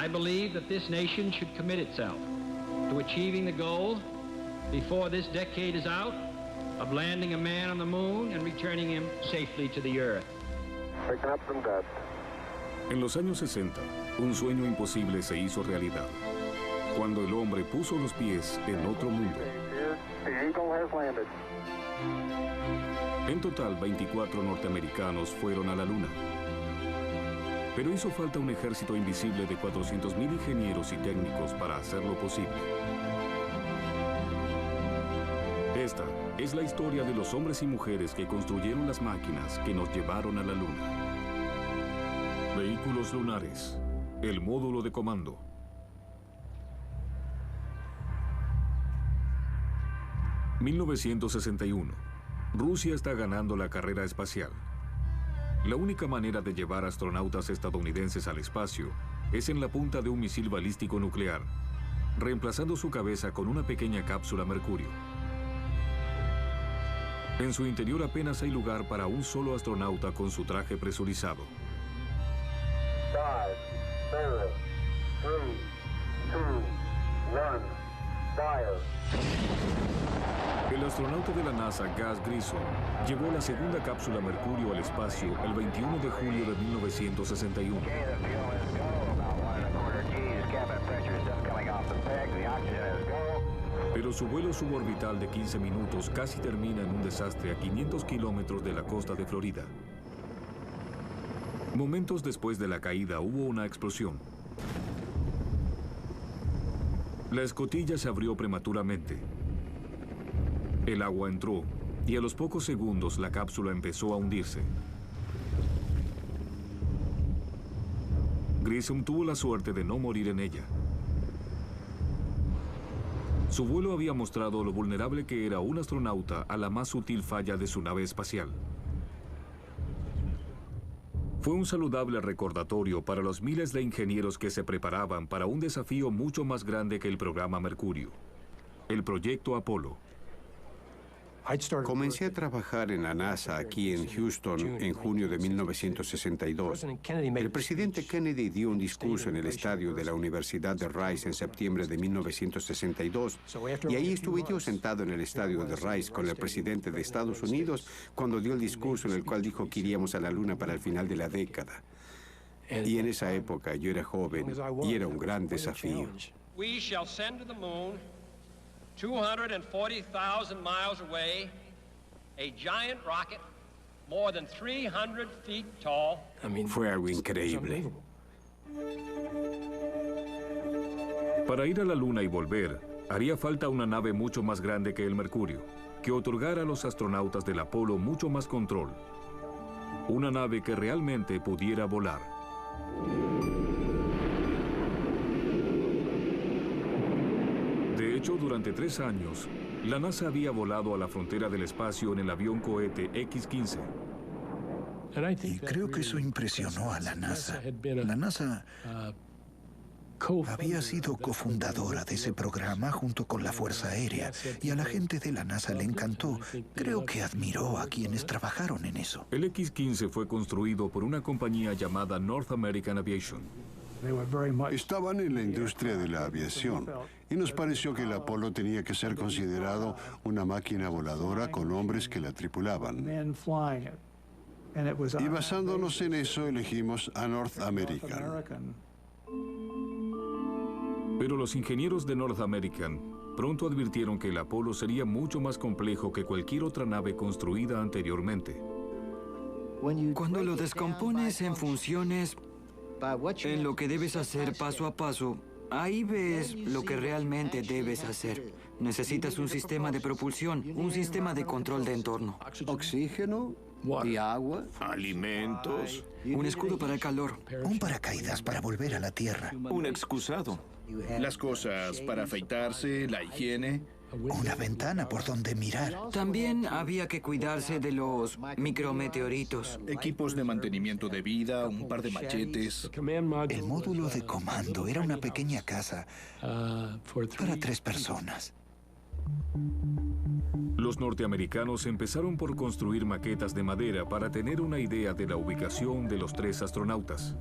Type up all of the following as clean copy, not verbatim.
I believe that this nation should commit itself to achieving the goal before this decade is out of landing a man on the moon and returning him safely to the earth. Picking up some dust. En los años 60, un sueño imposible se hizo realidad, cuando el hombre puso los pies en otro mundo. The Eagle has landed. En total, 24 norteamericanos fueron a la Luna. Pero hizo falta un ejército invisible de 400,000 ingenieros y técnicos para hacerlo posible. Esta es la historia de los hombres y mujeres que construyeron las máquinas que nos llevaron a la Luna. Vehículos lunares, el módulo de comando. ...1961... Rusia está ganando la carrera espacial. La única manera de llevar astronautas estadounidenses al espacio es en la punta de un misil balístico nuclear, reemplazando su cabeza con una pequeña cápsula Mercurio. En su interior apenas hay lugar para un solo astronauta con su traje presurizado. 5, 4, 3, 2, 1, fire. El astronauta de la NASA, Gus Grissom, llevó la segunda cápsula Mercurio al espacio el 21 de julio de 1961. Pero su vuelo suborbital de 15 minutos casi termina en un desastre a 500 kilómetros de la costa de Florida. Momentos después de la caída hubo una explosión. La escotilla se abrió prematuramente. El agua entró y a los pocos segundos la cápsula empezó a hundirse. Grissom tuvo la suerte de no morir en ella. Su vuelo había mostrado lo vulnerable que era un astronauta a la más sutil falla de su nave espacial. Fue un saludable recordatorio para los miles de ingenieros que se preparaban para un desafío mucho más grande que el programa Mercurio, el proyecto Apolo. Comencé a trabajar en la NASA aquí en Houston en junio de 1962. El presidente Kennedy dio un discurso en el estadio de la Universidad de Rice en septiembre de 1962. Y ahí estuve yo sentado en el estadio de Rice con el presidente de Estados Unidos cuando dio el discurso en el cual dijo que iríamos a la Luna para el final de la década. Y en esa época yo era joven y era un gran desafío. We shall send to the moon, 240,000 miles away, a giant rocket more than 300 feet tall. Fue algo increíble. Para ir a la Luna y volver, haría falta una nave mucho más grande que el Mercurio, que otorgara a los astronautas del Apolo mucho más control. Una nave que realmente pudiera volar. De hecho, durante 3 años, la NASA había volado a la frontera del espacio en el avión cohete X-15. Y creo que eso impresionó a la NASA. La NASA había sido cofundadora de ese programa junto con la Fuerza Aérea y a la gente de la NASA le encantó. Creo que admiró a quienes trabajaron en eso. El X-15 fue construido por una compañía llamada North American Aviation. Estaban en la industria de la aviación y nos pareció que el Apolo tenía que ser considerado una máquina voladora con hombres que la tripulaban. Y basándonos en eso elegimos a North American. Pero los ingenieros de North American pronto advirtieron que el Apolo sería mucho más complejo que cualquier otra nave construida anteriormente. Cuando lo descompones en funciones, en lo que debes hacer paso a paso, ahí ves lo que realmente debes hacer. Necesitas un sistema de propulsión, un sistema de control de entorno. Oxígeno y agua. Alimentos. Un escudo para el calor. Un paracaídas para volver a la Tierra. Un excusado. Las cosas para afeitarse, la higiene. Una ventana por donde mirar. También había que cuidarse de los micrometeoritos. Equipos de mantenimiento de vida, un par de machetes. El módulo de comando era una pequeña casa para 3 personas. Los norteamericanos empezaron por construir maquetas de madera para tener una idea de la ubicación de los 3 astronautas.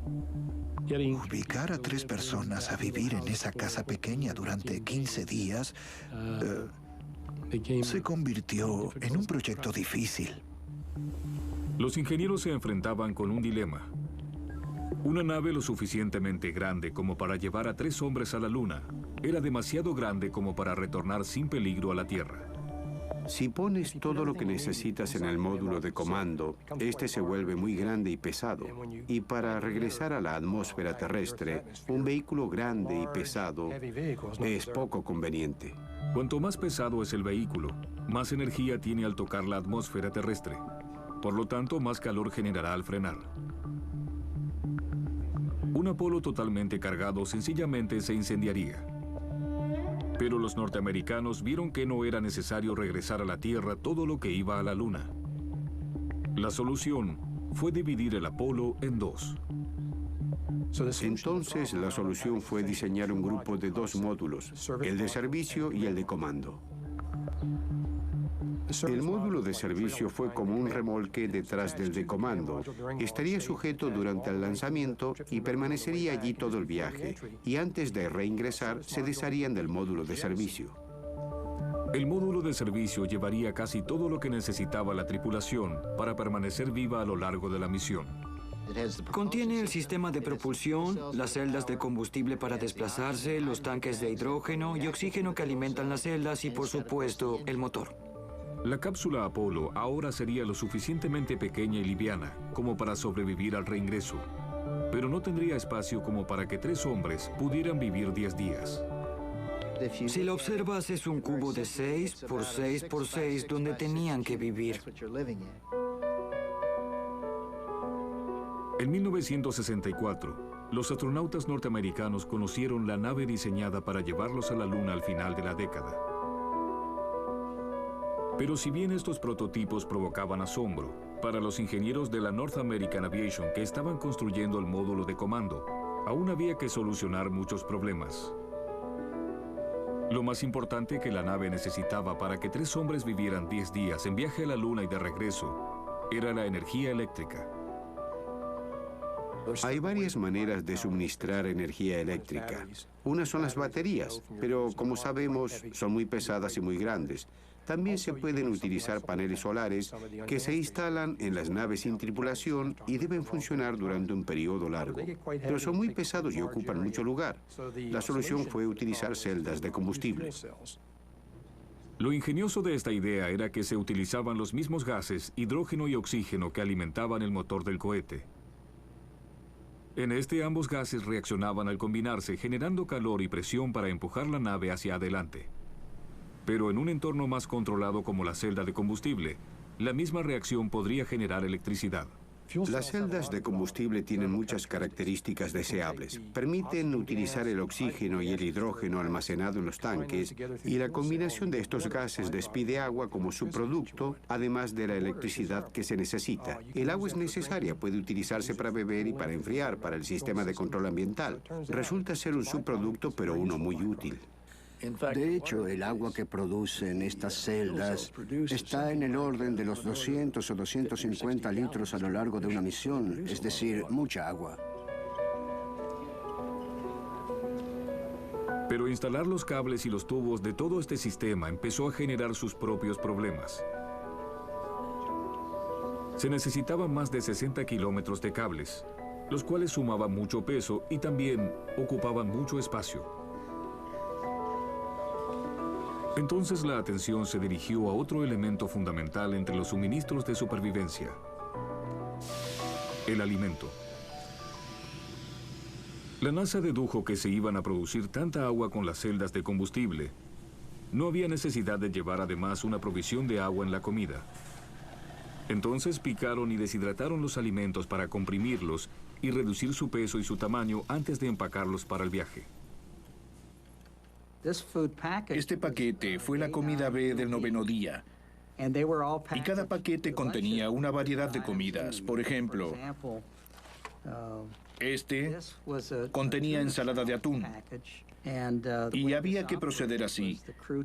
Ubicar a 3 personas a vivir en esa casa pequeña durante 15 días se convirtió en un proyecto difícil. Los ingenieros se enfrentaban con un dilema. Una nave lo suficientemente grande como para llevar a 3 hombres a la Luna era demasiado grande como para retornar sin peligro a la Tierra. Si pones todo lo que necesitas en el módulo de comando, este se vuelve muy grande y pesado. Y para regresar a la atmósfera terrestre, un vehículo grande y pesado es poco conveniente. Cuanto más pesado es el vehículo, más energía tiene al tocar la atmósfera terrestre. Por lo tanto, más calor generará al frenar. Un Apolo totalmente cargado sencillamente se incendiaría. Pero los norteamericanos vieron que no era necesario regresar a la Tierra todo lo que iba a la Luna. La solución fue dividir el Apolo en 2. Entonces, la solución fue diseñar un grupo de 2 módulos, el de servicio y el de comando. El módulo de servicio fue como un remolque detrás del de comando. Estaría sujeto durante el lanzamiento y permanecería allí todo el viaje. Y antes de reingresar, se desharían del módulo de servicio. El módulo de servicio llevaría casi todo lo que necesitaba la tripulación para permanecer viva a lo largo de la misión. Contiene el sistema de propulsión, las celdas de combustible para desplazarse, los tanques de hidrógeno y oxígeno que alimentan las celdas y, por supuesto, el motor. La cápsula Apolo ahora sería lo suficientemente pequeña y liviana como para sobrevivir al reingreso, pero no tendría espacio como para que 3 hombres pudieran vivir 10 días. Si lo observas, es un cubo de 6 por 6 por 6 donde tenían que vivir. En 1964, los astronautas norteamericanos conocieron la nave diseñada para llevarlos a la Luna al final de la década. Pero si bien estos prototipos provocaban asombro, para los ingenieros de la North American Aviation que estaban construyendo el módulo de comando, aún había que solucionar muchos problemas. Lo más importante que la nave necesitaba para que 3 hombres vivieran 10 días en viaje a la Luna y de regreso era la energía eléctrica. Hay varias maneras de suministrar energía eléctrica. Una son las baterías, pero como sabemos, son muy pesadas y muy grandes. También se pueden utilizar paneles solares que se instalan en las naves sin tripulación y deben funcionar durante un periodo largo. Pero son muy pesados y ocupan mucho lugar. La solución fue utilizar celdas de combustible. Lo ingenioso de esta idea era que se utilizaban los mismos gases, hidrógeno y oxígeno, que alimentaban el motor del cohete. En este, ambos gases reaccionaban al combinarse, generando calor y presión para empujar la nave hacia adelante. Pero en un entorno más controlado como la celda de combustible, la misma reacción podría generar electricidad. Las celdas de combustible tienen muchas características deseables. Permiten utilizar el oxígeno y el hidrógeno almacenado en los tanques, y la combinación de estos gases despide agua como subproducto, además de la electricidad que se necesita. El agua es necesaria, puede utilizarse para beber y para enfriar, para el sistema de control ambiental. Resulta ser un subproducto, pero uno muy útil. De hecho, el agua que producen estas celdas está en el orden de los 200 o 250 litros a lo largo de una misión, es decir, mucha agua. Pero instalar los cables y los tubos de todo este sistema empezó a generar sus propios problemas. Se necesitaban más de 60 kilómetros de cables, los cuales sumaban mucho peso y también ocupaban mucho espacio. Entonces la atención se dirigió a otro elemento fundamental entre los suministros de supervivencia: el alimento. La NASA dedujo que se iban a producir tanta agua con las celdas de combustible. No había necesidad de llevar además una provisión de agua en la comida. Entonces picaron y deshidrataron los alimentos para comprimirlos y reducir su peso y su tamaño antes de empacarlos para el viaje. Este paquete fue la comida B del 9º día. Y cada paquete contenía una variedad de comidas. Por ejemplo, Este contenía ensalada de atún. Y había que proceder así.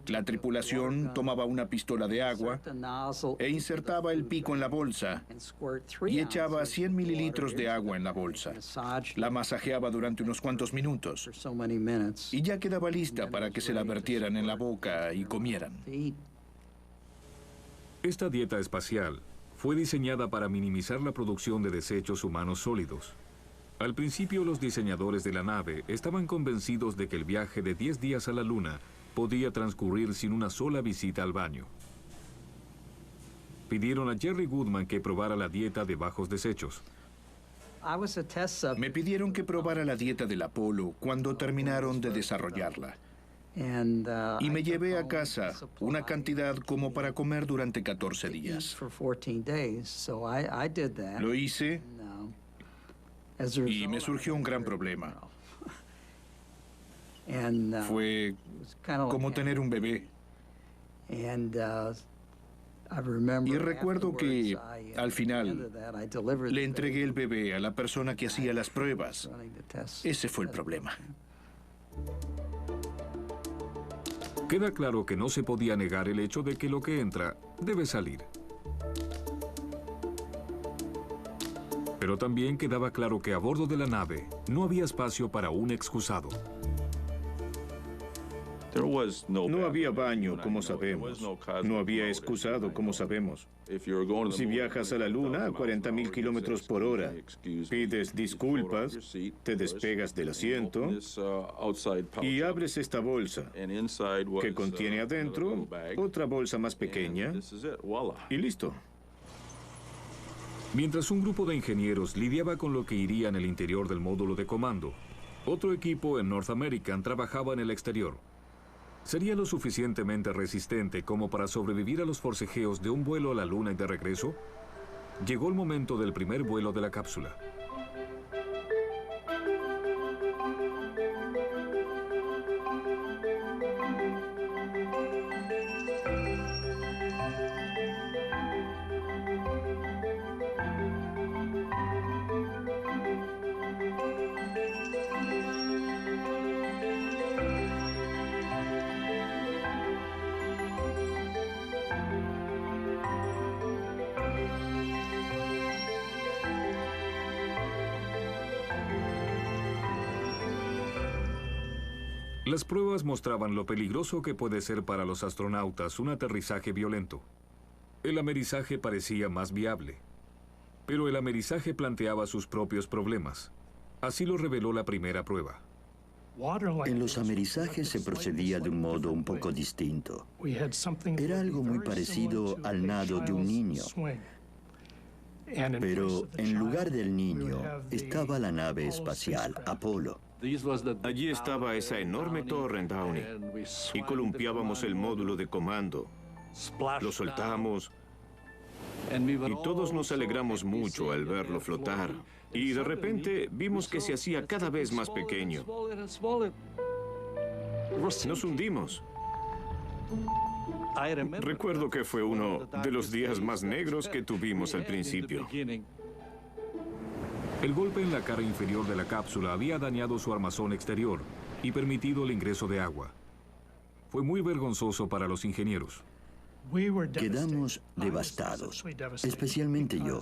La tripulación tomaba una pistola de agua e insertaba el pico en la bolsa y echaba 100 mililitros de agua en la bolsa. La masajeaba durante unos cuantos minutos y ya quedaba lista para que se la vertieran en la boca y comieran. Esta dieta espacial fue diseñada para minimizar la producción de desechos humanos sólidos. Al principio, los diseñadores de la nave estaban convencidos de que el viaje de 10 días a la Luna podía transcurrir sin una sola visita al baño. Pidieron a Jerry Goodman que probara la dieta de bajos desechos. Me pidieron que probara la dieta del Apolo cuando terminaron de desarrollarla. Y me llevé a casa una cantidad como para comer durante 14 días. Lo hice y me surgió un gran problema. Fue como tener un bebé. Y recuerdo que, al final, le entregué el bebé a la persona que hacía las pruebas. Ese fue el problema. Queda claro que no se podía negar el hecho de que lo que entra debe salir. Pero también quedaba claro que a bordo de la nave no había espacio para un excusado. No había baño, como sabemos. No había excusado, como sabemos. Si viajas a la Luna a 40.000 kilómetros por hora, pides disculpas, te despegas del asiento y abres esta bolsa, que contiene adentro otra bolsa más pequeña, y listo. Mientras un grupo de ingenieros lidiaba con lo que iría en el interior del módulo de comando, otro equipo en North American trabajaba en el exterior. ¿Sería lo suficientemente resistente como para sobrevivir a los forcejeos de un vuelo a la Luna y de regreso? Llegó el momento del primer vuelo de la cápsula. Las pruebas mostraban lo peligroso que puede ser para los astronautas un aterrizaje violento. El amerizaje parecía más viable, pero el amerizaje planteaba sus propios problemas. Así lo reveló la primera prueba. En los amerizajes se procedía de un modo un poco distinto. Era algo muy parecido al nado de un niño. Pero en lugar del niño estaba la nave espacial Apolo. Allí estaba esa enorme torre en Downey y columpiábamos el módulo de comando. Lo soltamos y todos nos alegramos mucho al verlo flotar. Y de repente vimos que se hacía cada vez más pequeño. Nos hundimos. Recuerdo que fue uno de los días más negros que tuvimos al principio. El golpe en la cara inferior de la cápsula había dañado su armazón exterior y permitido el ingreso de agua. Fue muy vergonzoso para los ingenieros. Quedamos devastados, especialmente yo,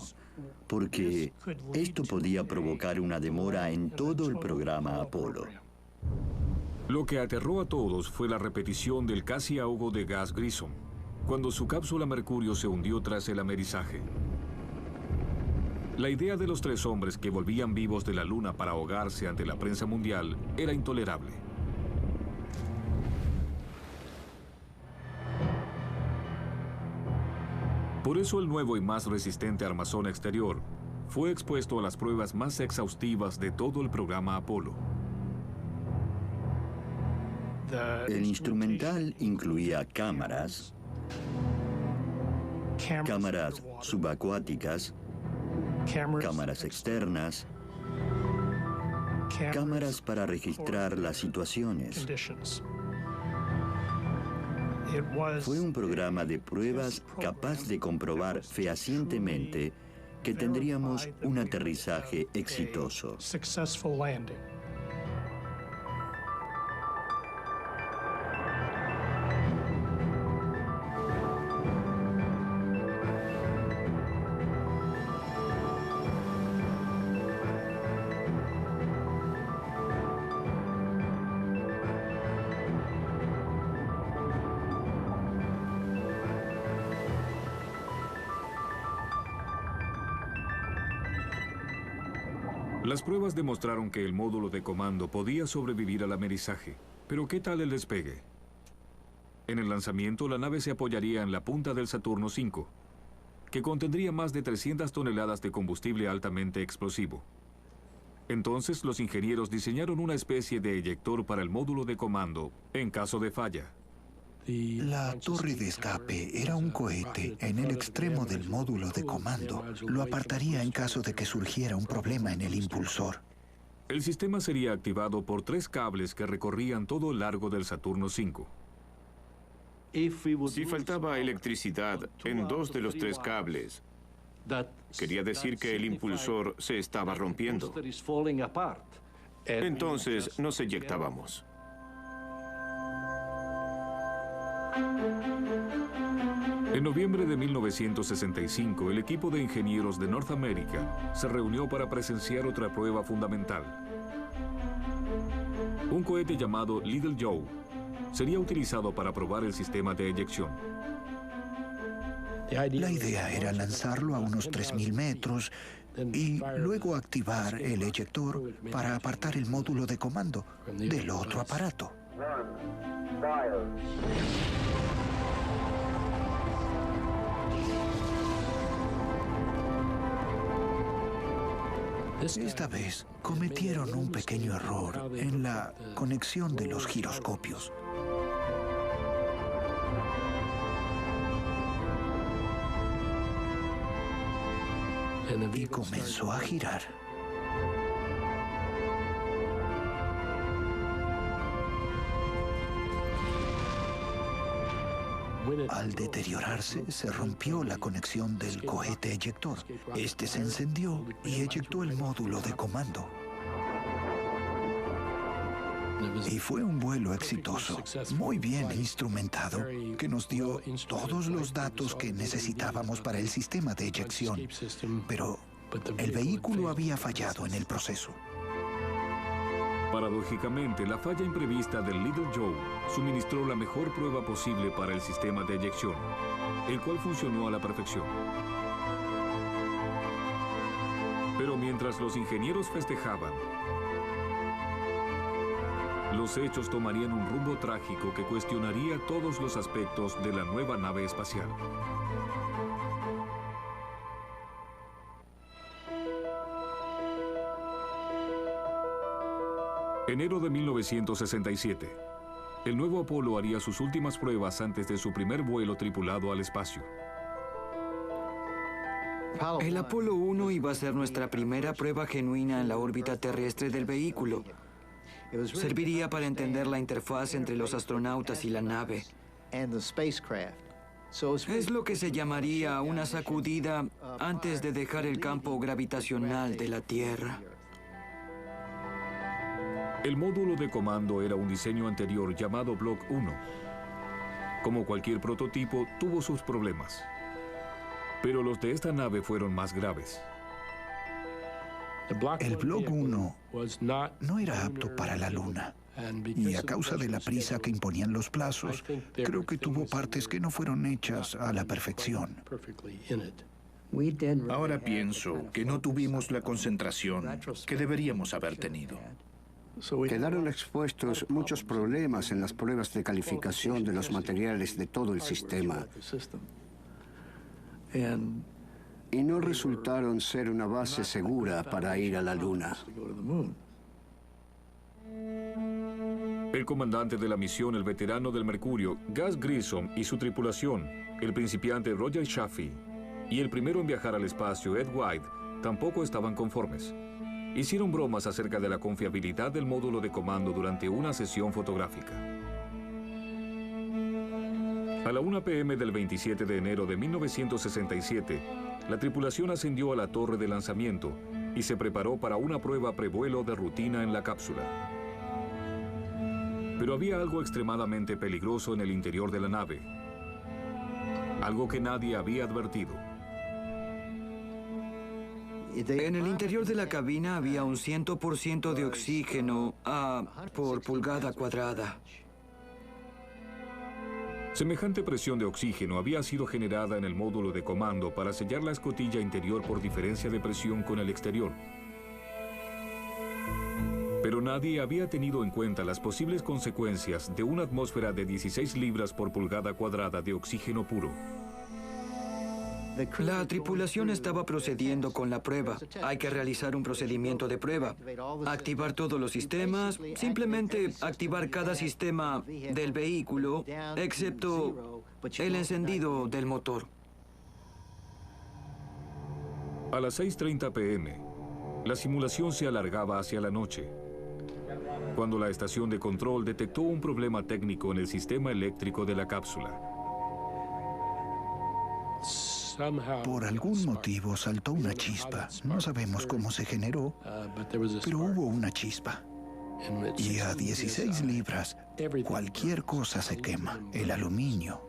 porque esto podía provocar una demora en todo el programa Apolo. Lo que aterró a todos fue la repetición del casi ahogo de Gus Grissom, cuando su cápsula Mercurio se hundió tras el amerizaje. La idea de los tres hombres que volvían vivos de la Luna para ahogarse ante la prensa mundial era intolerable. Por eso el nuevo y más resistente armazón exterior fue expuesto a las pruebas más exhaustivas de todo el programa Apolo. El instrumental incluía cámaras subacuáticas, cámaras externas, cámaras para registrar las situaciones. Fue un programa de pruebas capaz de comprobar fehacientemente que tendríamos un aterrizaje exitoso. Las pruebas demostraron que el módulo de comando podía sobrevivir al amerizaje. Pero ¿qué tal el despegue? En el lanzamiento, la nave se apoyaría en la punta del Saturno V, que contendría más de 300 toneladas de combustible altamente explosivo. Entonces, los ingenieros diseñaron una especie de eyector para el módulo de comando en caso de falla. La torre de escape era un cohete en el extremo del módulo de comando. Lo apartaría en caso de que surgiera un problema en el impulsor. El sistema sería activado por 3 cables que recorrían todo el largo del Saturno V. Si faltaba electricidad en 2 de los 3 cables, quería decir que el impulsor se estaba rompiendo. Entonces nos eyectábamos. En noviembre de 1965, el equipo de ingenieros de North America se reunió para presenciar otra prueba fundamental. Un cohete llamado Little Joe sería utilizado para probar el sistema de eyección. La idea era lanzarlo a unos 3.000 metros y luego activar el eyector para apartar el módulo de comando del otro aparato. Esta vez cometieron un pequeño error en la conexión de los giroscopios. Y comenzó a girar. Al deteriorarse, se rompió la conexión del cohete eyector. Este se encendió y eyectó el módulo de comando. Y fue un vuelo exitoso, muy bien instrumentado, que nos dio todos los datos que necesitábamos para el sistema de eyección. Pero el vehículo había fallado en el proceso. Paradójicamente, la falla imprevista del Little Joe suministró la mejor prueba posible para el sistema de eyección, el cual funcionó a la perfección. Pero mientras los ingenieros festejaban, los hechos tomarían un rumbo trágico que cuestionaría todos los aspectos de la nueva nave espacial. Enero de 1967. El nuevo Apolo haría sus últimas pruebas antes de su primer vuelo tripulado al espacio. El Apolo 1 iba a ser nuestra primera prueba genuina en la órbita terrestre del vehículo. Serviría para entender la interfaz entre los astronautas y la nave. Es lo que se llamaría una sacudida antes de dejar el campo gravitacional de la Tierra. El módulo de comando era un diseño anterior llamado Block 1. Como cualquier prototipo, tuvo sus problemas. Pero los de esta nave fueron más graves. El Block 1 no era apto para la Luna. Y a causa de la prisa que imponían los plazos, creo que tuvo partes que no fueron hechas a la perfección. Ahora pienso que no tuvimos la concentración que deberíamos haber tenido. Quedaron expuestos muchos problemas en las pruebas de calificación de los materiales de todo el sistema. Y no resultaron ser una base segura para ir a la Luna. El comandante de la misión, el veterano del Mercurio, Gus Grissom, y su tripulación, el principiante Roger Chaffee, y el primero en viajar al espacio, Ed White, tampoco estaban conformes. Hicieron bromas acerca de la confiabilidad del módulo de comando durante una sesión fotográfica. A la 1 p.m. del 27 de enero de 1967, la tripulación ascendió a la torre de lanzamiento y se preparó para una prueba prevuelo de rutina en la cápsula. Pero había algo extremadamente peligroso en el interior de la nave, algo que nadie había advertido. En el interior de la cabina había un 100% de oxígeno por pulgada cuadrada. Semejante presión de oxígeno había sido generada en el módulo de comando para sellar la escotilla interior por diferencia de presión con el exterior. Pero nadie había tenido en cuenta las posibles consecuencias de una atmósfera de 16 libras por pulgada cuadrada de oxígeno puro. La tripulación estaba procediendo con la prueba. Hay que realizar un procedimiento de prueba. Activar todos los sistemas, simplemente activar cada sistema del vehículo, excepto el encendido del motor. A las 6:30 p.m., la simulación se alargaba hacia la noche, cuando la estación de control detectó un problema técnico en el sistema eléctrico de la cápsula. Por algún motivo saltó una chispa. No sabemos cómo se generó, pero hubo una chispa. Y a 16 libras, cualquier cosa se quema. El aluminio,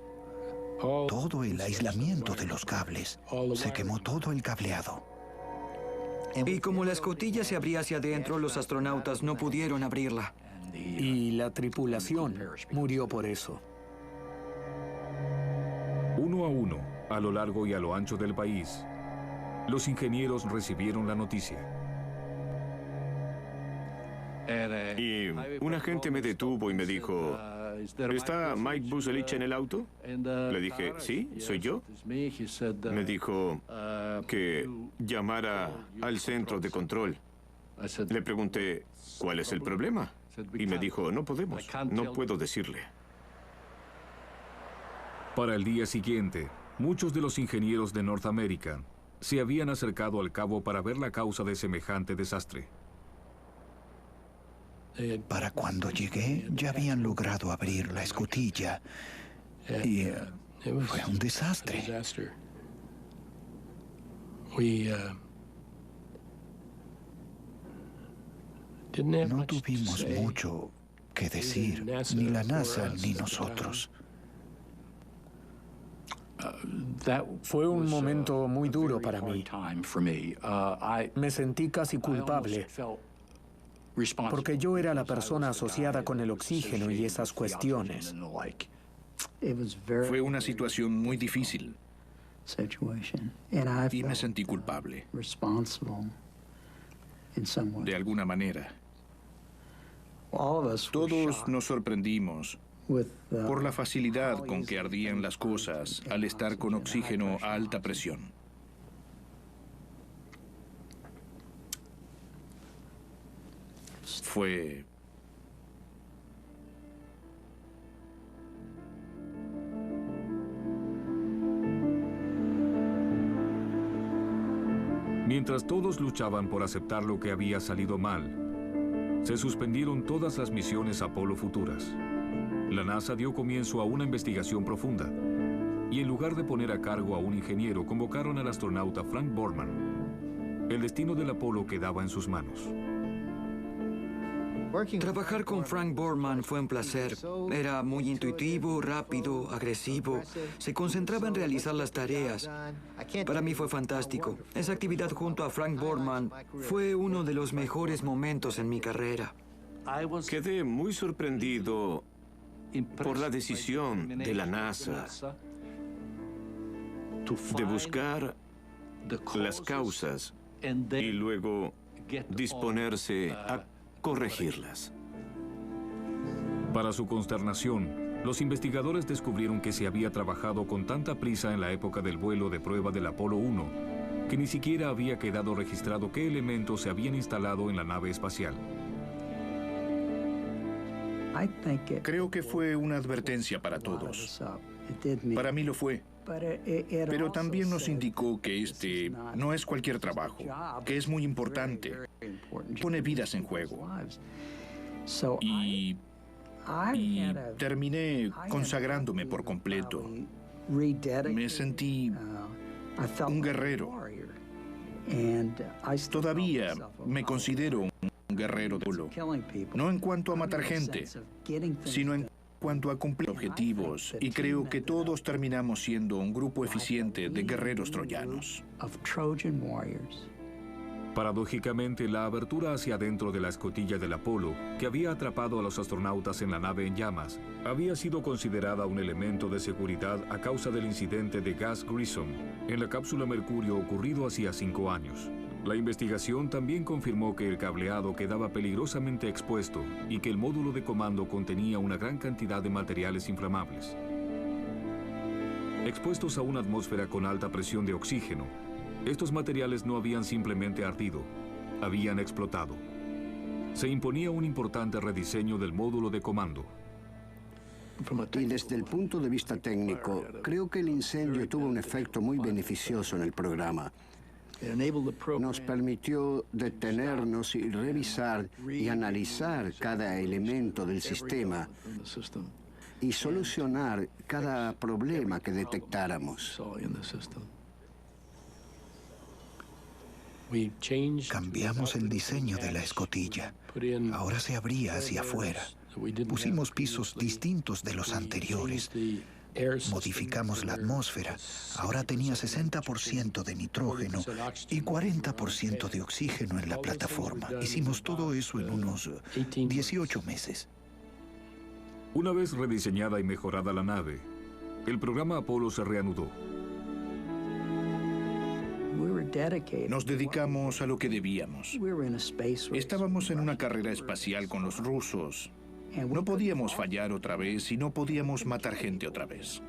todo el aislamiento de los cables. Se quemó todo el cableado. Y como la escotilla se abría hacia adentro, los astronautas no pudieron abrirla. Y la tripulación murió por eso. Uno a uno, a lo largo y a lo ancho del país, los ingenieros recibieron la noticia. Y un agente me detuvo y me dijo, ¿está Mike Buselich en el auto? Le dije, sí, soy yo. Me dijo que llamara al centro de control. Le pregunté, ¿cuál es el problema? Y me dijo, no podemos, no puedo decirle. Para el día siguiente, muchos de los ingenieros de North American se habían acercado al cabo para ver la causa de semejante desastre. Para cuando llegué, ya habían logrado abrir la escotilla y fue un desastre. No tuvimos mucho que decir, ni la NASA ni nosotros. Fue un momento muy duro para mí. Me sentí casi culpable, porque yo era la persona asociada con el oxígeno y esas cuestiones. Fue una situación muy difícil y me sentí culpable, de alguna manera. Todos nos sorprendimos por la facilidad con que ardían las cosas al estar con oxígeno a alta presión. Fue Mientras todos luchaban por aceptar lo que había salido mal, se suspendieron todas las misiones Apolo futuras. La NASA dio comienzo a una investigación profunda y en lugar de poner a cargo a un ingeniero, convocaron al astronauta Frank Borman. El destino del Apolo quedaba en sus manos. Trabajar con Frank Borman fue un placer. Era muy intuitivo, rápido, agresivo. Se concentraba en realizar las tareas. Para mí fue fantástico. Esa actividad junto a Frank Borman fue uno de los mejores momentos en mi carrera. Quedé muy sorprendido por la decisión de la NASA de buscar las causas y luego disponerse a corregirlas. Para su consternación, los investigadores descubrieron que se había trabajado con tanta prisa en la época del vuelo de prueba del Apolo 1 que ni siquiera había quedado registrado qué elementos se habían instalado en la nave espacial. Creo que fue una advertencia para todos. Para mí lo fue. Pero también nos indicó que este no es cualquier trabajo, que es muy importante. Pone vidas en juego. Y terminé consagrándome por completo. Me sentí un guerrero. Todavía me considero un guerrero de polo, no en cuanto a matar gente, sino en cuanto a cumplir objetivos, y creo que todos terminamos siendo un grupo eficiente de guerreros troyanos. Paradójicamente, la abertura hacia adentro de la escotilla del Apolo, que había atrapado a los astronautas en la nave en llamas, había sido considerada un elemento de seguridad a causa del incidente de Gus Grissom en la cápsula Mercurio ocurrido hacía 5 años. La investigación también confirmó que el cableado quedaba peligrosamente expuesto y que el módulo de comando contenía una gran cantidad de materiales inflamables. Expuestos a una atmósfera con alta presión de oxígeno, estos materiales no habían simplemente ardido, habían explotado. Se imponía un importante rediseño del módulo de comando. Y desde el punto de vista técnico, creo que el incendio tuvo un efecto muy beneficioso en el programa. Nos permitió detenernos y revisar y analizar cada elemento del sistema y solucionar cada problema que detectáramos. Cambiamos el diseño de la escotilla. Ahora se abría hacia afuera. Pusimos pisos distintos de los anteriores. Modificamos la atmósfera. Ahora tenía 60% de nitrógeno y 40% de oxígeno en la plataforma. Hicimos todo eso en unos 18 meses. Una vez rediseñada y mejorada la nave, el programa Apolo se reanudó. Nos dedicamos a lo que debíamos. Estábamos en una carrera espacial con los rusos. No podíamos fallar otra vez y no podíamos matar gente otra vez.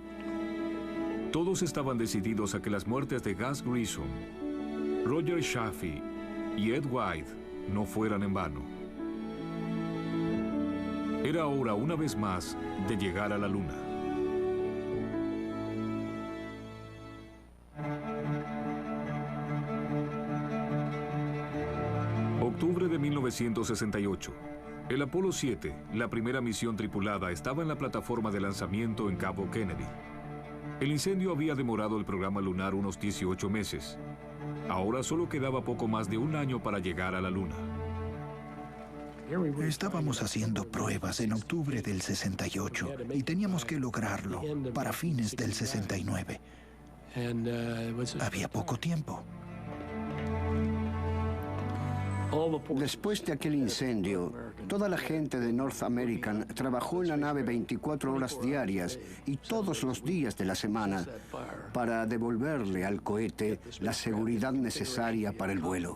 Todos estaban decididos a que las muertes de Gus Grissom, Roger Chaffee y Ed White no fueran en vano. Era hora, una vez más, de llegar a la Luna. Octubre de 1968. El Apolo 7, la primera misión tripulada, estaba en la plataforma de lanzamiento en Cabo Kennedy. El incendio había demorado el programa lunar unos 18 meses. Ahora solo quedaba poco más de un año para llegar a la Luna. Estábamos haciendo pruebas en octubre del 68 y teníamos que lograrlo para fines del 69. Había poco tiempo. Después de aquel incendio, toda la gente de North American trabajó en la nave 24 horas diarias y todos los días de la semana para devolverle al cohete la seguridad necesaria para el vuelo.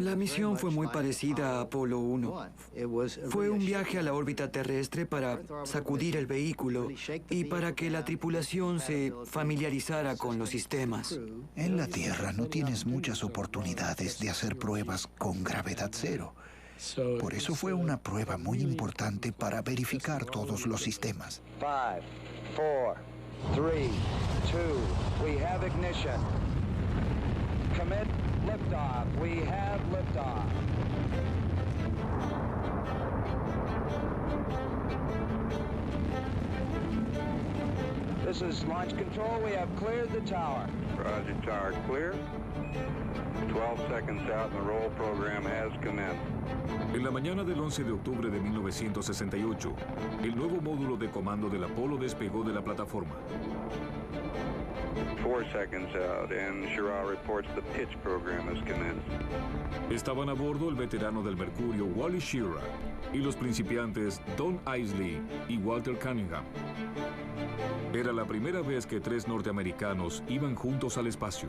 La misión fue muy parecida a Apolo 1. Fue un viaje a la órbita terrestre para sacudir el vehículo y para que la tripulación se familiarizara con los sistemas. En la Tierra no tienes muchas oportunidades de hacer pruebas con gravedad cero. Por eso fue una prueba muy importante para verificar todos los sistemas. 5, 4, 3, 2, we have ignition. Commit liftoff. We have liftoff. This is launch control. We have cleared the tower. Roger, tower clear. 12 seconds out and the roll program has commenced. En la mañana del 11 de octubre de 1968, el nuevo módulo de comando del Apolo despegó de la plataforma. 4 seconds out and Schirra reports the pitch program has commenced. Estaban a bordo el veterano del Mercurio Wally Schirra y los principiantes Don Isley y Walter Cunningham. Era la primera vez que 3 norteamericanos iban juntos al espacio.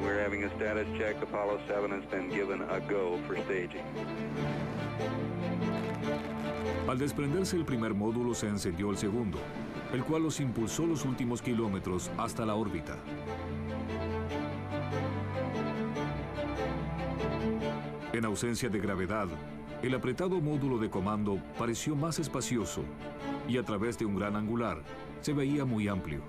We're having a status check. Apollo 7 has been given a go for staging. Al desprenderse el primer módulo se encendió el segundo, el cual los impulsó los últimos kilómetros hasta la órbita. En ausencia de gravedad, el apretado módulo de comando pareció más espacioso y a través de un gran angular se veía muy amplio.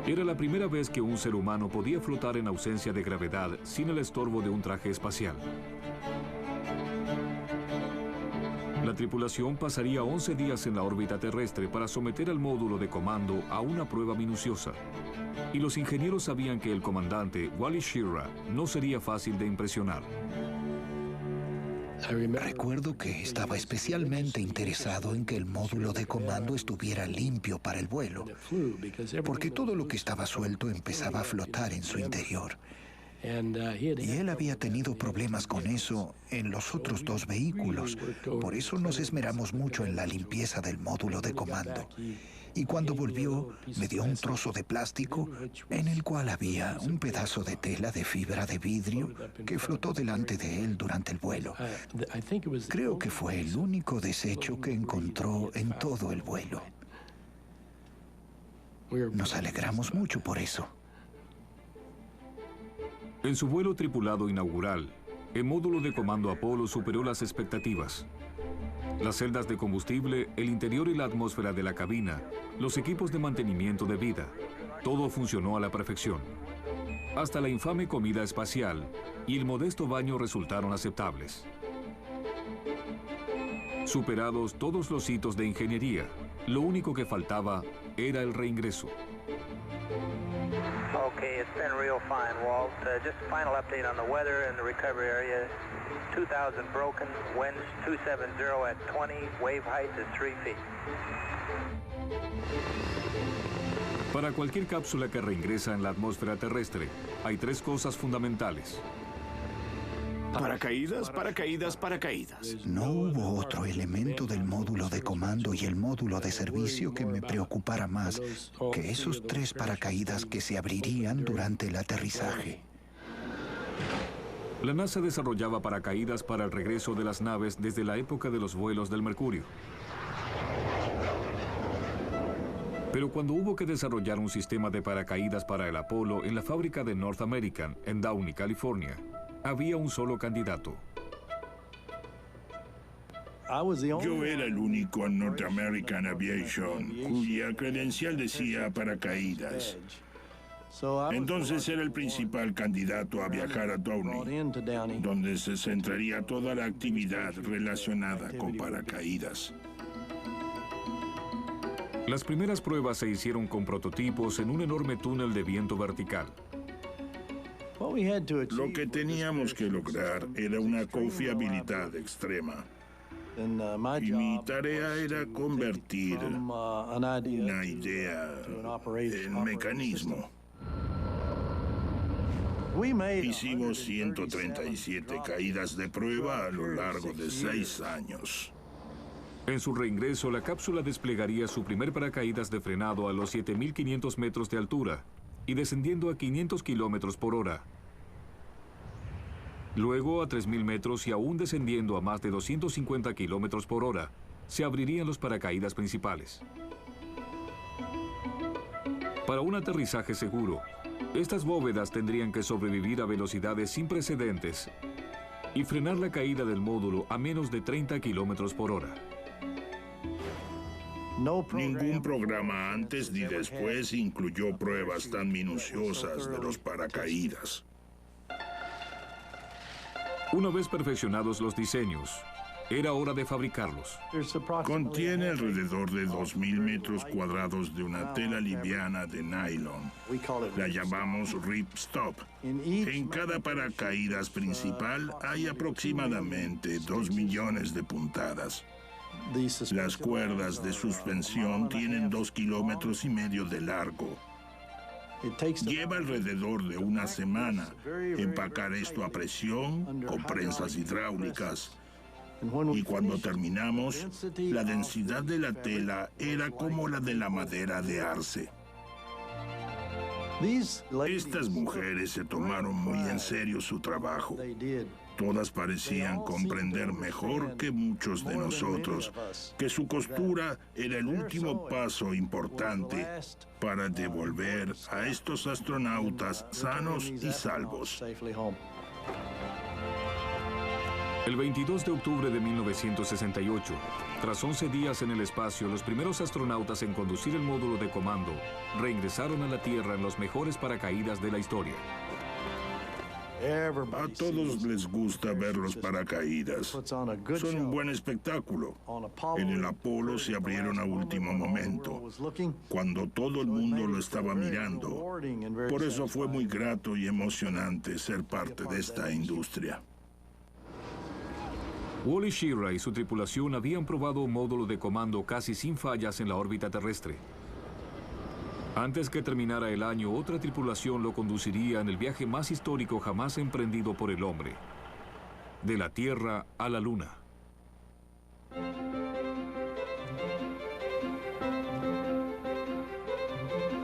Era la primera vez que un ser humano podía flotar en ausencia de gravedad sin el estorbo de un traje espacial. tripulación pasaría 11 días en la órbita terrestre para someter al módulo de comando a una prueba minuciosa. Y los ingenieros sabían que el comandante, Wally Schirra, no sería fácil de impresionar. Recuerdo que estaba especialmente interesado en que el módulo de comando estuviera limpio para el vuelo, porque todo lo que estaba suelto empezaba a flotar en su interior. Y él había tenido problemas con eso en los otros dos vehículos. Por eso nos esmeramos mucho en la limpieza del módulo de comando. Y cuando volvió, me dio un trozo de plástico en el cual había un pedazo de tela de fibra de vidrio que flotó delante de él durante el vuelo. Creo que fue el único desecho que encontró en todo el vuelo. Nos alegramos mucho por eso. En su vuelo tripulado inaugural, el módulo de comando Apolo superó las expectativas. Las celdas de combustible, el interior y la atmósfera de la cabina, los equipos de mantenimiento de vida, todo funcionó a la perfección. Hasta la infame comida espacial y el modesto baño resultaron aceptables. Superados todos los hitos de ingeniería, lo único que faltaba era el reingreso. Okay, it's been real fine, Walt. Just a final update on the weather in the recovery area. 2,000 broken, winds 270 at 20, wave height is 3 feet. Para cualquier cápsula que reingresa en la atmósfera terrestre, hay tres cosas fundamentales. Paracaídas, paracaídas, paracaídas. No hubo otro elemento del módulo de comando y el módulo de servicio que me preocupara más que esos tres paracaídas que se abrirían durante el aterrizaje. La NASA desarrollaba paracaídas para el regreso de las naves desde la época de los vuelos del Mercurio. Pero cuando hubo que desarrollar un sistema de paracaídas para el Apolo en la fábrica de North American, en Downey, California, había un solo candidato. Yo era el único en North American Aviation cuya credencial decía paracaídas. Entonces era el principal candidato a viajar a Downey, donde se centraría toda la actividad relacionada con paracaídas. Las primeras pruebas se hicieron con prototipos en un enorme túnel de viento vertical. Lo que teníamos que lograr era una confiabilidad extrema. Y mi tarea era convertir una idea en mecanismo. Hicimos 137 caídas de prueba a lo largo de 6 años. En su reingreso, la cápsula desplegaría su primer paracaídas de frenado a los 7.500 metros de altura y descendiendo a 500 kilómetros por hora. Luego, a 3.000 metros y aún descendiendo a más de 250 kilómetros por hora, se abrirían los paracaídas principales. Para un aterrizaje seguro, estas bóvedas tendrían que sobrevivir a velocidades sin precedentes y frenar la caída del módulo a menos de 30 kilómetros por hora. Ningún programa antes ni después incluyó pruebas tan minuciosas de los paracaídas. Una vez perfeccionados los diseños, era hora de fabricarlos. Contiene alrededor de 2.000 metros cuadrados de una tela liviana de nylon. La llamamos ripstop. En cada paracaídas principal hay aproximadamente 2 millones de puntadas. Las cuerdas de suspensión tienen 2,5 kilómetros de largo. Lleva alrededor de una semana empacar esto a presión con prensas hidráulicas. Y cuando terminamos, la densidad de la tela era como la de la madera de arce. Estas mujeres se tomaron muy en serio su trabajo. Todas parecían comprender mejor que muchos de nosotros que su costura era el último paso importante para devolver a estos astronautas sanos y salvos. El 22 de octubre de 1968, tras 11 días en el espacio, los primeros astronautas en conducir el módulo de comando reingresaron a la Tierra en los mejores paracaídas de la historia. A todos les gusta ver los paracaídas. Son un buen espectáculo. En el Apolo se abrieron a último momento, cuando todo el mundo lo estaba mirando. Por eso fue muy grato y emocionante ser parte de esta industria. Wally Schirra y su tripulación habían probado un módulo de comando casi sin fallas en la órbita terrestre. Antes que terminara el año, otra tripulación lo conduciría en el viaje más histórico jamás emprendido por el hombre, de la Tierra a la Luna.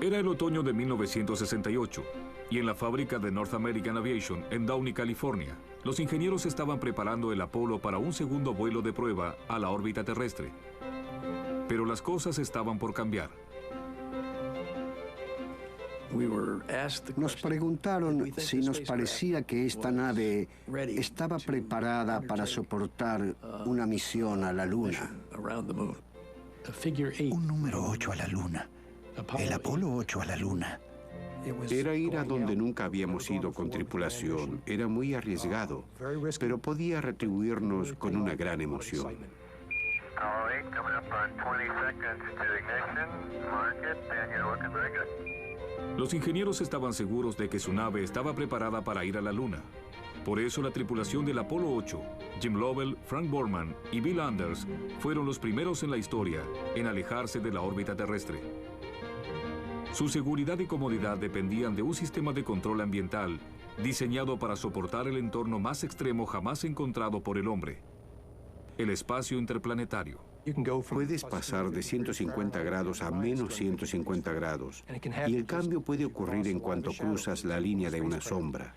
Era el otoño de 1968, y en la fábrica de North American Aviation, en Downey, California, los ingenieros estaban preparando el Apolo para un segundo vuelo de prueba a la órbita terrestre. Pero las cosas estaban por cambiar. Nos preguntaron si nos parecía que esta nave estaba preparada para soportar una misión a la Luna. Un número 8 a la Luna. El Apolo 8 a la Luna. Era ir a donde nunca habíamos ido con tripulación. Era muy arriesgado, pero podía retribuirnos con una gran emoción. Los ingenieros estaban seguros de que su nave estaba preparada para ir a la Luna. Por eso la tripulación del Apolo 8, Jim Lovell, Frank Borman y Bill Anders, fueron los primeros en la historia en alejarse de la órbita terrestre. Su seguridad y comodidad dependían de un sistema de control ambiental diseñado para soportar el entorno más extremo jamás encontrado por el hombre: el espacio interplanetario. Puedes pasar de 150 grados a menos 150 grados, y el cambio puede ocurrir en cuanto cruzas la línea de una sombra.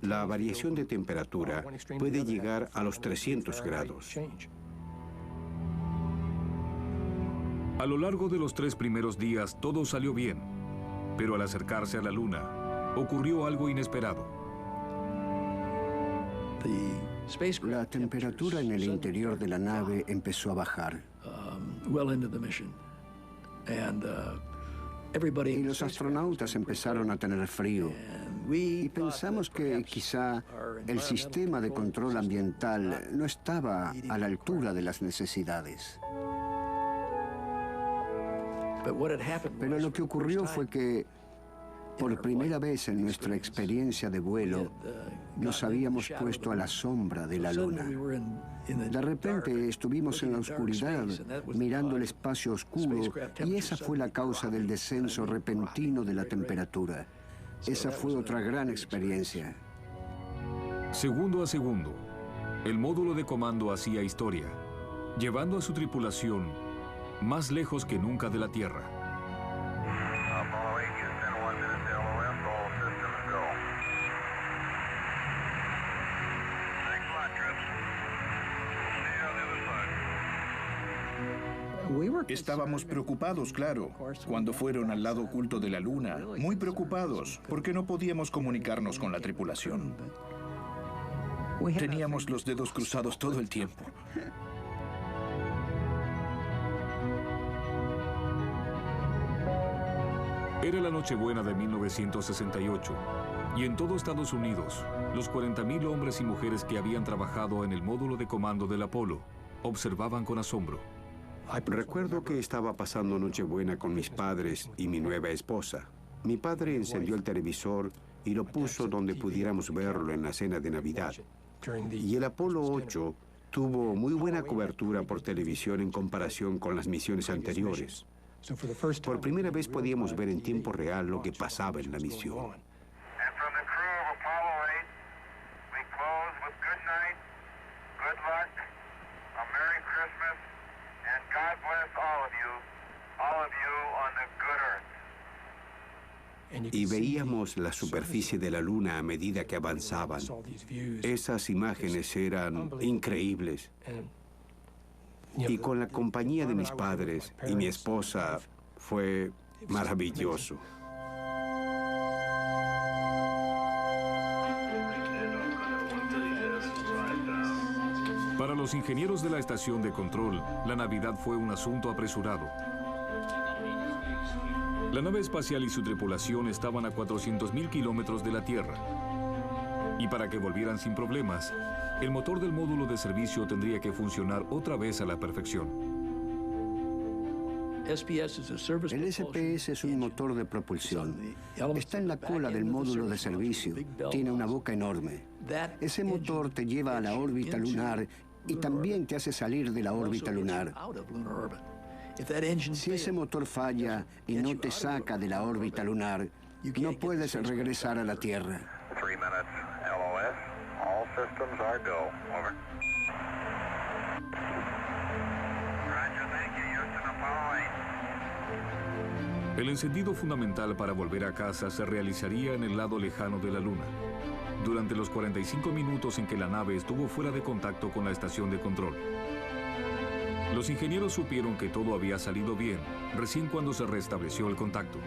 La variación de temperatura puede llegar a los 300 grados. A lo largo de los 3 primeros días todo salió bien, pero al acercarse a la Luna, ocurrió algo inesperado. La temperatura en el interior de la nave empezó a bajar. Y los astronautas empezaron a tener frío. Y pensamos que quizá el sistema de control ambiental no estaba a la altura de las necesidades. Pero lo que ocurrió fue que, por primera vez en nuestra experiencia de vuelo, nos habíamos puesto a la sombra de la Luna. De repente estuvimos en la oscuridad, mirando el espacio oscuro, y esa fue la causa del descenso repentino de la temperatura. Esa fue otra gran experiencia. Segundo a segundo, el módulo de comando hacía historia, llevando a su tripulación más lejos que nunca de la Tierra. Estábamos preocupados, claro, cuando fueron al lado oculto de la Luna. Muy preocupados, porque no podíamos comunicarnos con la tripulación. Teníamos los dedos cruzados todo el tiempo. Era la Nochebuena de 1968, y en todo Estados Unidos, los 40,000 hombres y mujeres que habían trabajado en el módulo de comando del Apolo observaban con asombro. Recuerdo que estaba pasando Nochebuena con mis padres y mi nueva esposa. Mi padre encendió el televisor y lo puso donde pudiéramos verlo en la cena de Navidad. Y el Apolo 8 tuvo muy buena cobertura por televisión en comparación con las misiones anteriores. Por primera vez podíamos ver en tiempo real lo que pasaba en la misión. Y veíamos la superficie de la Luna a medida que avanzaban. Esas imágenes eran increíbles. Y con la compañía de mis padres y mi esposa fue maravilloso. Para los ingenieros de la estación de control, la Navidad fue un asunto apresurado. La nave espacial y su tripulación estaban a 400,000 kilómetros de la Tierra. Y para que volvieran sin problemas, el motor del módulo de servicio tendría que funcionar otra vez a la perfección. El SPS es un motor de propulsión. Está en la cola del módulo de servicio. Tiene una boca enorme. Ese motor te lleva a la órbita lunar y también te hace salir de la órbita lunar. Si ese motor falla y no te saca de la órbita lunar, no puedes regresar a la Tierra. 3 minutes. LOS. All systems are go. Over. Roger, thank you. Houston, Apollo 8. El encendido fundamental para volver a casa se realizaría en el lado lejano de la Luna, durante los 45 minutos en que la nave estuvo fuera de contacto con la estación de control. Los ingenieros supieron que todo había salido bien, recién cuando se restableció el contacto.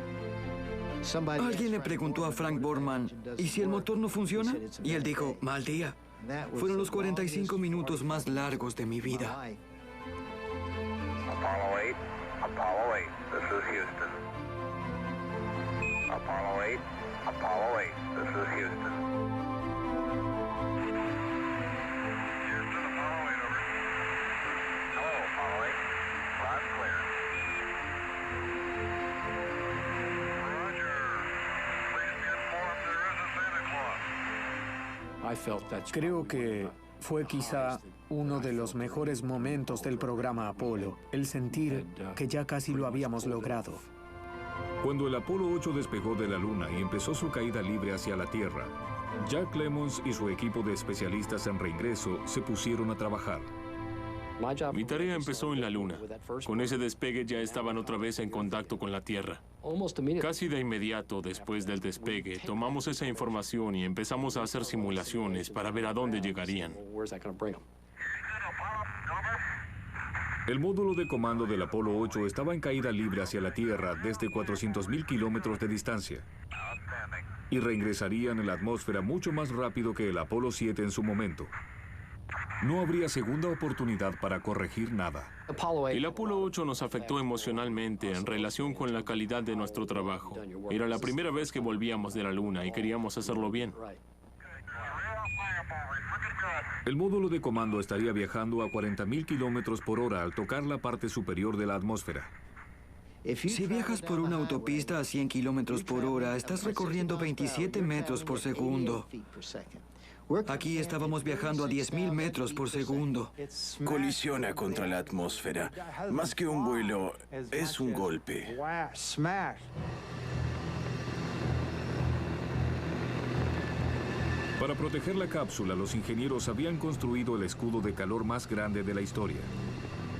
Alguien le preguntó a Frank Borman, ¿y si el motor no funciona? Y él dijo, mal día. Fueron los 45 minutos más largos de mi vida. Apollo 8. Apollo 8. This is Houston. Apollo 8. Apollo 8. This is Houston. Houston, Apollo 8, over. Hello, Apollo 8. Loud and clear. Roger. Please be informed there is a Santa Claus. Creo que fue quizá uno de los mejores momentos del programa Apolo, el sentir que ya casi lo habíamos logrado. Cuando el Apolo 8 despegó de la Luna y empezó su caída libre hacia la Tierra, Jack Lemmons y su equipo de especialistas en reingreso se pusieron a trabajar. Mi tarea empezó en la Luna. Con ese despegue ya estaban otra vez en contacto con la Tierra. Casi de inmediato después del despegue, tomamos esa información y empezamos a hacer simulaciones para ver a dónde llegarían. El módulo de comando del Apolo 8 estaba en caída libre hacia la Tierra desde 400.000 kilómetros de distancia y reingresarían en la atmósfera mucho más rápido que el Apolo 7 en su momento. No habría segunda oportunidad para corregir nada. El Apolo 8 nos afectó emocionalmente en relación con la calidad de nuestro trabajo. Era la primera vez que volvíamos de la Luna y queríamos hacerlo bien. El módulo de comando estaría viajando a 40.000 kilómetros por hora al tocar la parte superior de la atmósfera. Si viajas por una autopista a 100 kilómetros por hora, estás recorriendo 27 metros por segundo. Aquí estábamos viajando a 10.000 metros por segundo. Colisiona contra la atmósfera. Más que un vuelo, es un golpe. Para proteger la cápsula, los ingenieros habían construido el escudo de calor más grande de la historia.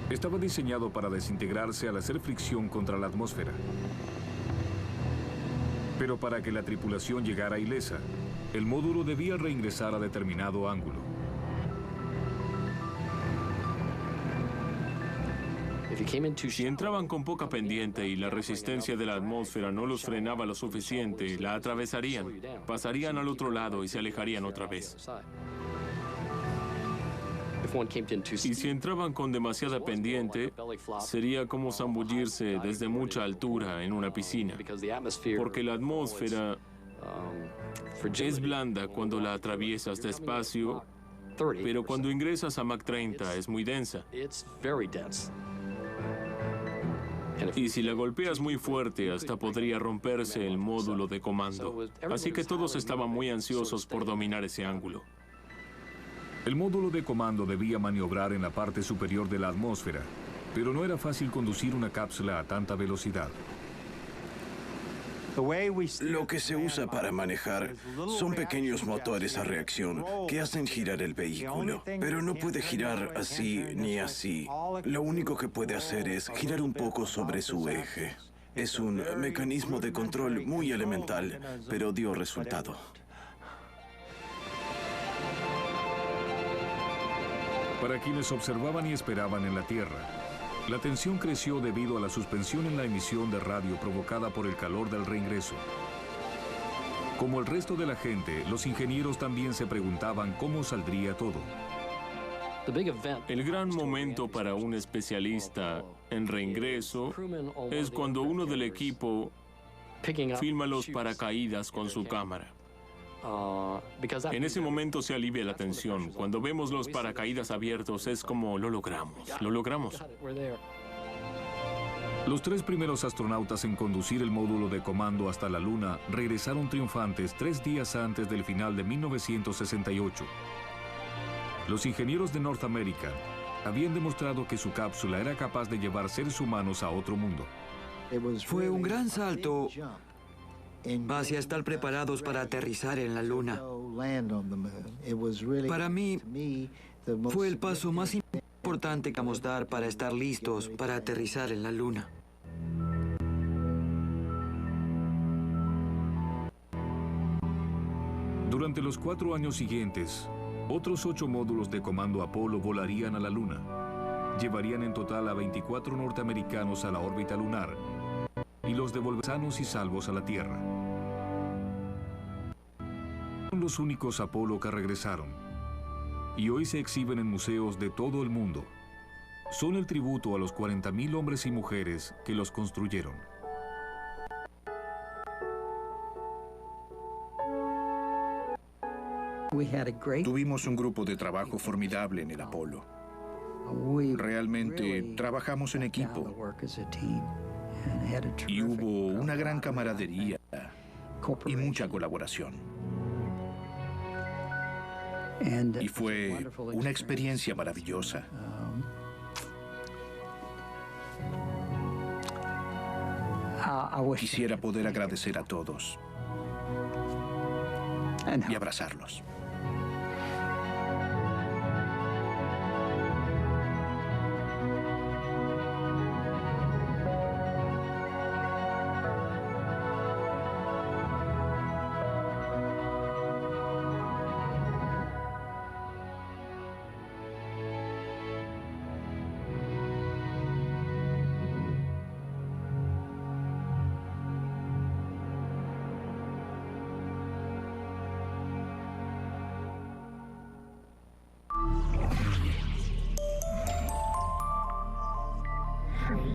Estaba diseñado para desintegrarse al hacer fricción contra la atmósfera. Pero para que la tripulación llegara ilesa, el módulo debía reingresar a determinado ángulo. Si entraban con poca pendiente y la resistencia de la atmósfera no los frenaba lo suficiente, la atravesarían, pasarían al otro lado y se alejarían otra vez. Y si entraban con demasiada pendiente, sería como zambullirse desde mucha altura en una piscina, porque la atmósfera es blanda cuando la atraviesas despacio, pero cuando ingresas a Mach 30 es muy densa. Y si la golpeas muy fuerte, hasta podría romperse el módulo de comando. Así que todos estaban muy ansiosos por dominar ese ángulo. El módulo de comando debía maniobrar en la parte superior de la atmósfera, pero no era fácil conducir una cápsula a tanta velocidad. Lo que se usa para manejar son pequeños motores a reacción que hacen girar el vehículo, pero no puede girar así ni así. Lo único que puede hacer es girar un poco sobre su eje. Es un mecanismo de control muy elemental, pero dio resultado. Para quienes observaban y esperaban en la Tierra, la tensión creció debido a la suspensión en la emisión de radio provocada por el calor del reingreso. Como el resto de la gente, los ingenieros también se preguntaban cómo saldría todo. El gran momento para un especialista en reingreso es cuando uno del equipo filma los paracaídas con su cámara. En ese momento se alivia la tensión. Cuando vemos los paracaídas abiertos es como lo logramos, lo logramos. Los 3 primeros astronautas en conducir el módulo de comando hasta la Luna regresaron triunfantes 3 días antes del final de 1968. Los ingenieros de North American habían demostrado que su cápsula era capaz de llevar seres humanos a otro mundo. Fue un gran salto hacia estar preparados para aterrizar en la Luna. Para mí, fue el paso más importante que vamos a dar para estar listos para aterrizar en la Luna. Durante los 4 años siguientes, otros 8 módulos de comando Apolo volarían a la Luna. Llevarían en total a 24 norteamericanos a la órbita lunar y los devolverían sanos y salvos a la Tierra. Son los únicos Apolo que regresaron y hoy se exhiben en museos de todo el mundo. Son el tributo a los 40.000 hombres y mujeres que los construyeron. Tuvimos un grupo de trabajo formidable en el Apolo. Realmente trabajamos en equipo. Y hubo una gran camaradería y mucha colaboración. Y fue una experiencia maravillosa. Quisiera poder agradecer a todos y abrazarlos.